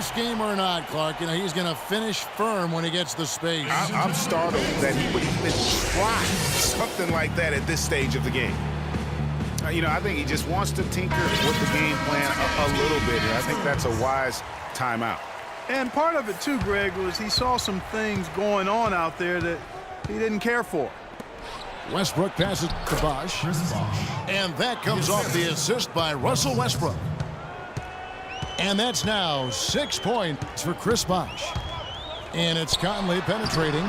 close game or not, Clark, he's going to finish firm when he gets the space. I'm startled that he would even try something like that at this stage of the game. I think he just wants to tinker with the game plan a little bit, and I think that's a wise timeout. And part of it, too, Greg, was he saw some things going on out there that he didn't care for. Westbrook passes to Bosh. And that comes off the assist by Russell Westbrook. And that's now 6 points for Chris Bosh. And it's Conley penetrating.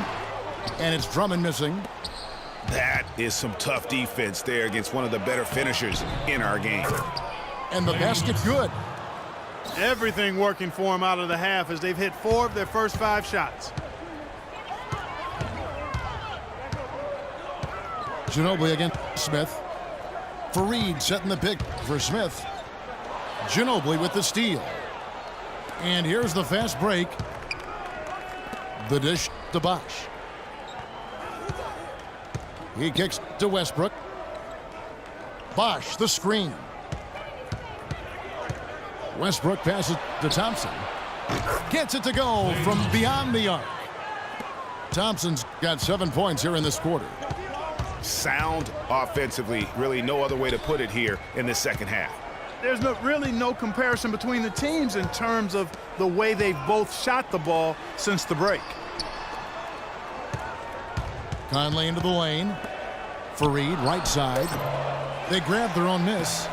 And it's Drummond missing. That is some tough defense there against one of the better finishers in our game. And the basket good. Everything working for him out of the half as they've hit 4 of their first 5 shots. Ginobili against Smith. Fareed setting the pick for Smith. Ginobili with the steal. And here's the fast break. The dish to Bosh. He kicks to Westbrook. Bosh, the screen. Westbrook passes to Thompson. Gets it to go from beyond the arc. Thompson's got 7 points here in this quarter. Sound offensively, really no other way to put it here in the second half. There's really no comparison between the teams in terms of the way they've both shot the ball since the break. Conley into the lane. Fareed, right side. They grab their own miss.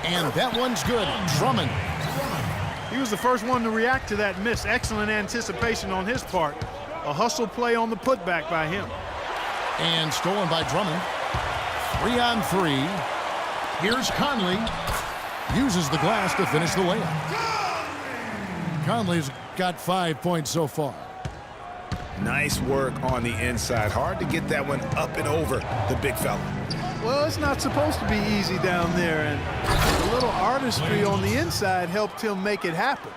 And that one's good. Drummond. He was the first one to react to that miss. Excellent anticipation on his part. A hustle play on the putback by him. And stolen by Drummond. 3 on 3. Here's Conley. Uses the glass to finish the layup. Conley's got 5 points so far. Nice work on the inside. Hard to get that one up and over the big fella. Well, it's not supposed to be easy down there, and a little artistry on the inside helped him make it happen.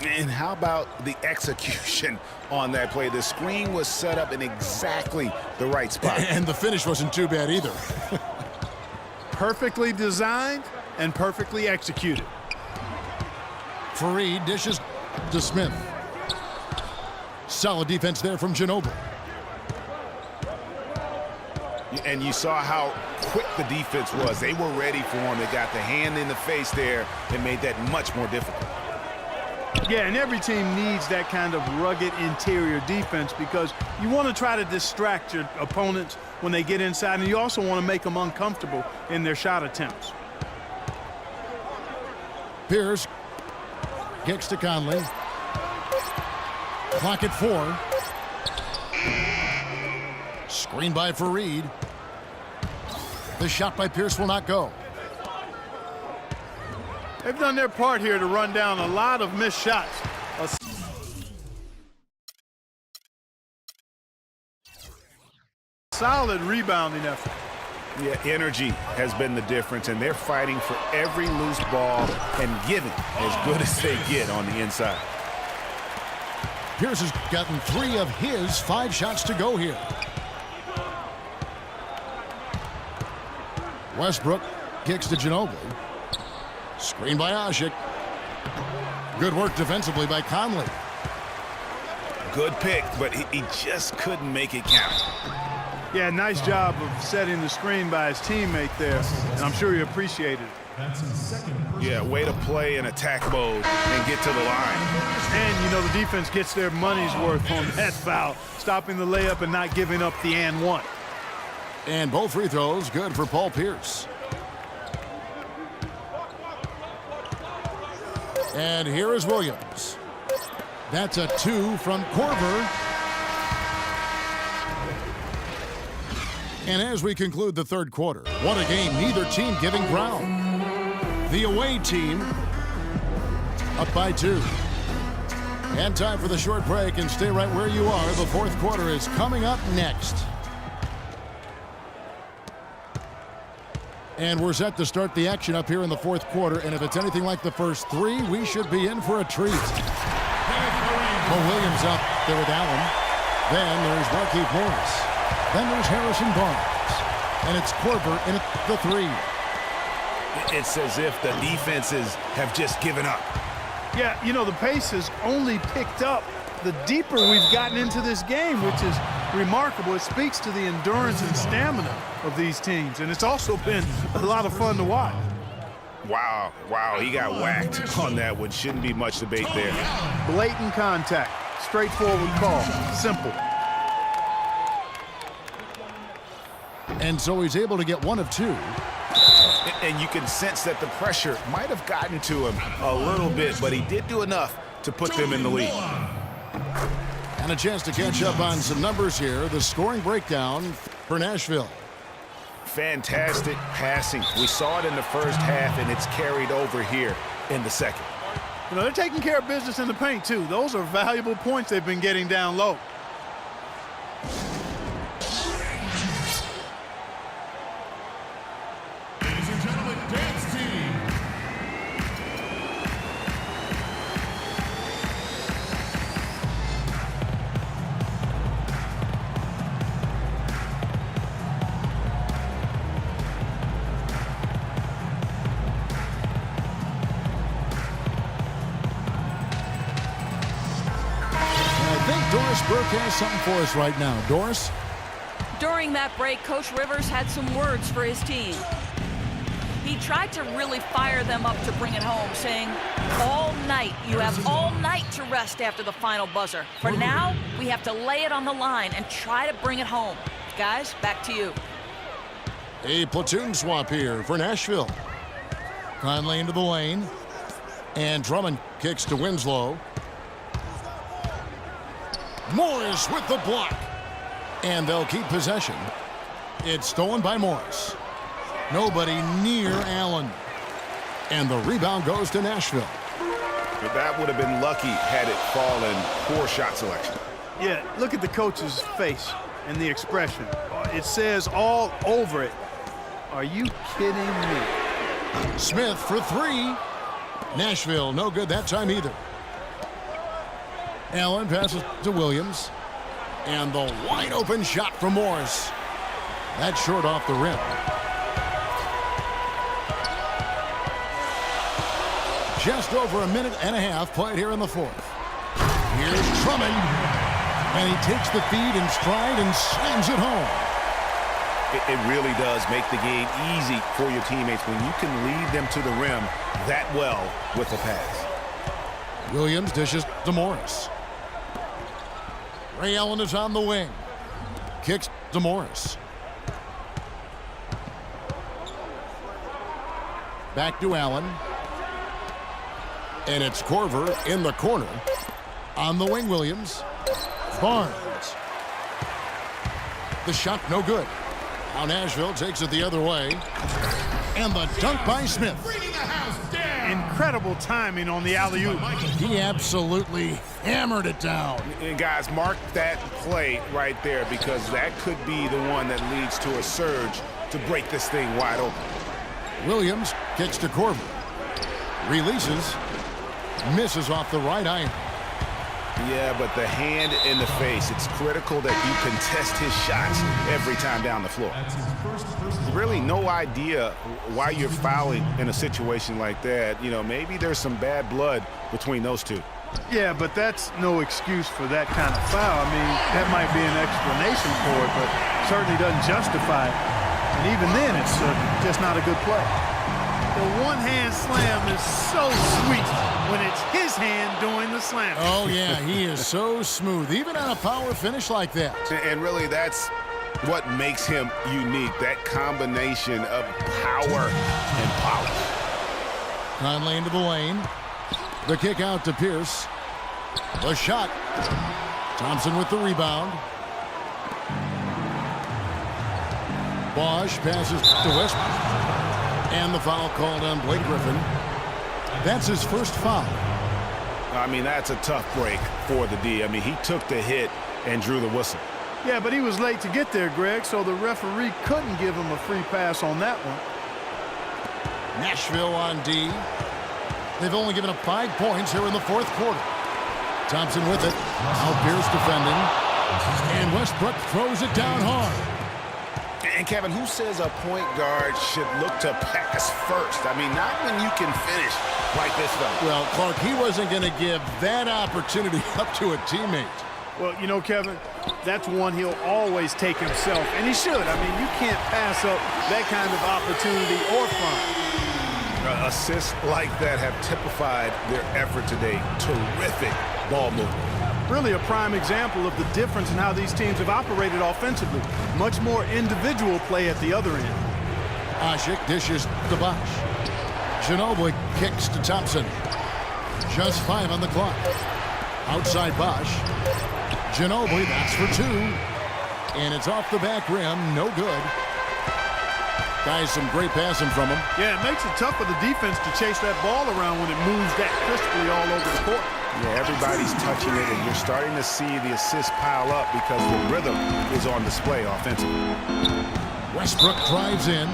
And how about the execution on that play? The screen was set up in exactly the right spot. And the finish wasn't too bad either. Perfectly designed and perfectly executed. Fareed dishes to Smith. Solid defense there from Ginobili. And you saw how quick the defense was. They were ready for him. They got the hand in the face there and made that much more difficult. Yeah, and every team needs that kind of rugged interior defense because you want to try to distract your opponents when they get inside, and you also want to make them uncomfortable in their shot attempts. Pierce kicks to Conley. Clock at 4. Screen by Fareed. The shot by Pierce will not go. They've done their part here to run down a lot of missed shots. A solid rebounding effort. Yeah, energy has been the difference, and they're fighting for every loose ball and giving as good as they get on the inside. Pierce has gotten 3 of his 5 shots to go here. Westbrook kicks to Ginobili. Screen by Asik. Good work defensively by Conley. Good pick, but he just couldn't make it count. Yeah, nice job of setting the screen by his teammate there, and I'm sure he appreciated it. Yeah, way to play in attack mode and get to the line. And, the defense gets their money's worth on that foul, stopping the layup and not giving up the and one. And both free throws good for Paul Pierce. And here is Williams. That's a 2 from Korver. And as we conclude the third quarter, what a game, neither team giving ground. The away team up by 2. And time for the short break, and stay right where you are. The fourth quarter is coming up next. And we're set to start the action up here in the fourth quarter, and if it's anything like the first 3, we should be in for a treat. Mo Williams up there with Allen. Then there's Markieff Morris. Then there's Harrison Barnes. And it's Korver in at the 3. It's as if the defenses have just given up. Yeah, you know, the pace has only picked up the deeper we've gotten into this game, which is remarkable. It speaks to the endurance and stamina of these teams, and it's also been a lot of fun to watch. Wow, he got whacked on that one. Shouldn't be much debate there. Blatant contact, straightforward call, simple. And so he's able to get one of two. And you can sense that the pressure might have gotten to him a little bit, but he did do enough to put them in the lead. And a chance to catch up on some numbers here. The scoring breakdown for Nashville. Fantastic passing. We saw it in the first half, and it's carried over here in the second. You know, they're taking care of business in the paint, too. Those are valuable points they've been getting down low. Ladies and gentlemen, dance team. Doris Burke has something for us right now. Doris? During that break, Coach Rivers had some words for his team. He tried to really fire them up to bring it home, saying, all night, you have all night to rest after the final buzzer. For now, we have to lay it on the line and try to bring it home. Guys, back to you. A platoon swap here for Nashville. Conley into the lane. And Drummond kicks to Winslow. Morris with the block. And they'll keep possession. It's stolen by Morris. Nobody near Allen. And the rebound goes to Nashville. But that would have been lucky had it fallen. Poor shot selection. Yeah, look at the coach's face and the expression. It says all over it, are you kidding me? Smith for three. Nashville, no good that time either. Allen passes to Williams. And the wide open shot from Morris. That's short off the rim. Just over a minute and a half played here in the fourth. Here's Drummond. And he takes the feed in stride and slams it home. It really does make the game easy for your teammates when you can lead them to the rim that well with a pass. Williams dishes to Morris. Ray Allen is on the wing. Kicks to Morris. Back to Allen. And it's Korver in the corner. On the wing, Williams. Barnes. The shot no good. Now Nashville takes it the other way. And the dunk by Smith. Incredible timing on the alley-oop. He absolutely hammered it down. And guys, mark that play right there because that could be the one that leads to a surge to break this thing wide open. Williams kicks to Korver. Releases. Misses off the right iron. Yeah, but the hand in the face, it's critical that you contest his shots every time down the floor. Really no idea why you're fouling in a situation like that. You know, maybe there's some bad blood between those two. Yeah, but that's no excuse for that kind of foul. I mean, that might be an explanation for it, but certainly doesn't justify it. And even then, it's just not a good play. The one-hand slam is so sweet when it's his hand doing the slam. Oh, yeah, he is so smooth, even on a power finish like that. And really, that's what makes him unique, that combination of power and polish. Conley into the lane. The kick out to Pierce. The shot. Thompson with the rebound. Bosch passes to Westbrook. And the foul called on Blake Griffin. That's his first foul. I mean, that's a tough break for the D. I mean, he took the hit and drew the whistle. Yeah, but he was late to get there, Greg, so the referee couldn't give him a free pass on that one. Nashville on D. They've only given up 5 points here in the fourth quarter. Thompson with it. Now Pierce defending. And Westbrook throws it down hard. And Kevin, who says a point guard should look to pass first? I mean, not when you can finish like this, though. Well, Clark, he wasn't going to give that opportunity up to a teammate. Well, you know, Kevin, that's one he'll always take himself, and he should. I mean, you can't pass up that kind of opportunity or fun. Assists like that have typified their effort today. Terrific ball movement. Really a prime example of the difference in how these teams have operated offensively. Much more individual play at the other end. Asik dishes to Bosch. Ginobili kicks to Thompson. Just 5 on the clock. Outside Bosch. Ginobili, that's for 2. And it's off the back rim, no good. Guys, some great passing from him. Yeah, it makes it tough for the defense to chase that ball around when it moves that crisply all over the court. Yeah, everybody's touching it, and you're starting to see the assists pile up because the rhythm is on display offensively. Westbrook drives in.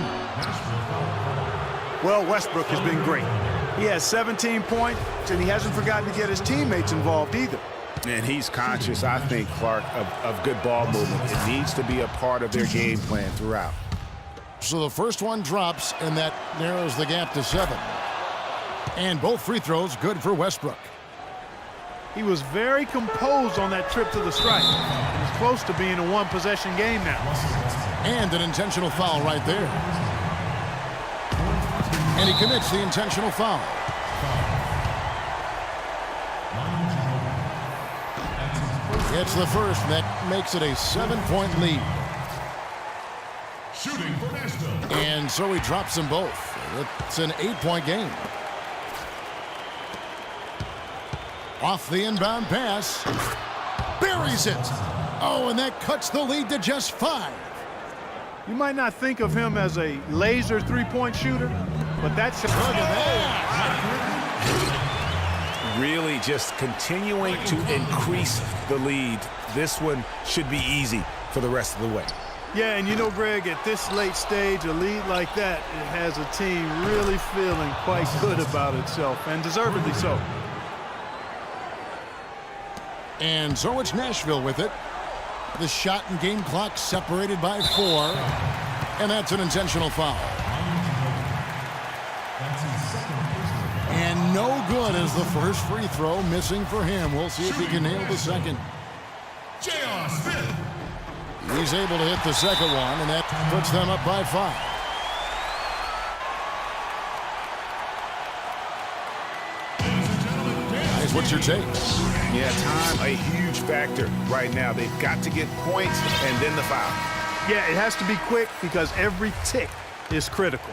Well, Westbrook has been great. He has 17 points, and he hasn't forgotten to get his teammates involved either. And he's conscious, I think, Clark, of good ball movement. It needs to be a part of their game plan throughout. So the first one drops, and that narrows the gap to 7. And both free throws good for Westbrook. He was very composed on that trip to the stripe. He's close to being a one-possession game now. And an intentional foul right there. And he commits the intentional foul. It's the first, and that makes it a 7-point lead. Shooting for Nashville. And so he drops them both. It's an 8-point game. Off the inbound pass. Buries it. Oh, and that cuts the lead to just 5. You might not think of him as a laser three-point shooter, but that's... Look at that. Really just continuing to increase the lead. This one should be easy for the rest of the way. Yeah, and you know, Greg, at this late stage, a lead like that, it has a team really feeling quite good about itself, and deservedly so. And so it's Nashville with it. The shot and game clock separated by 4. And that's an intentional foul. And no good as the first free throw missing for him. We'll see if he can nail the second. J.R. Smith. He's able to hit the second one, and that puts them up by 5. Guys, what's your take? Yeah, time, a huge factor right now. They've got to get points and then the foul. Yeah, it has to be quick because every tick is critical.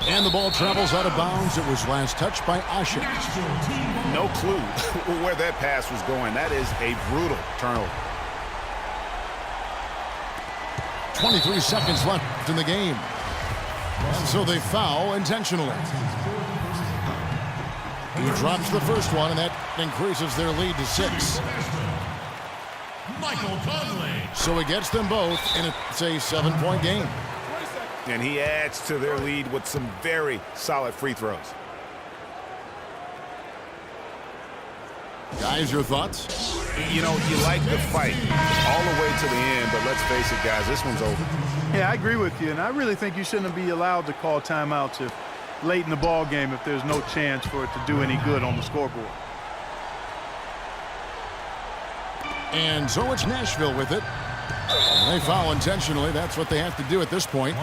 And the ball travels out of bounds. It was last touched by Asik. No clue where that pass was going. That is a brutal turnover. 23 seconds left in the game. And so they foul intentionally. He drops the first one, and that increases their lead to 6. Michael Conley. So he gets them both, and it's a 7-point game. And he adds to their lead with some very solid free throws. Guys, your thoughts? You know, you like the fight all the way to the end, but let's face it, guys, this one's over. Yeah, I agree with you, and I really think you shouldn't be allowed to call timeouts if late in the ball game if there's no chance for it to do any good on the scoreboard. And so it's Nashville with it. They foul intentionally. That's what they have to do at this point.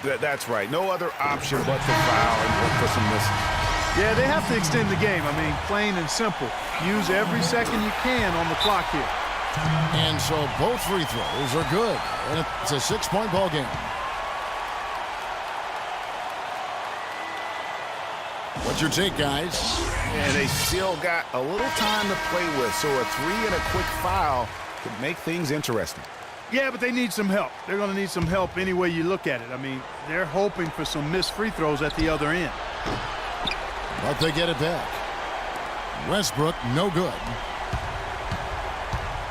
That's right. No other option but to foul and look for some misses. Yeah, they have to extend the game. I mean, plain and simple. Use every second you can on the clock here. And so both free throws are good. And it's a 6-point ball game. What's your take, guys? And they still got a little time to play with, so a 3 and a quick foul could make things interesting. Yeah, but they need some help. They're going to need some help any way you look at it. I mean, they're hoping for some missed free throws at the other end. But they get it back. Westbrook, no good.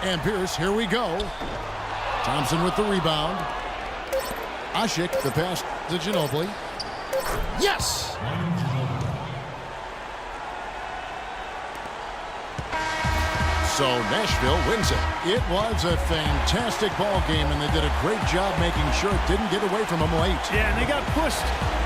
And Pierce, here we go. Thompson with the rebound. Asik, the pass to Ginobili. Yes! So Nashville wins it. It was a fantastic ball game, and they did a great job making sure it didn't get away from them late. Yeah, and they got pushed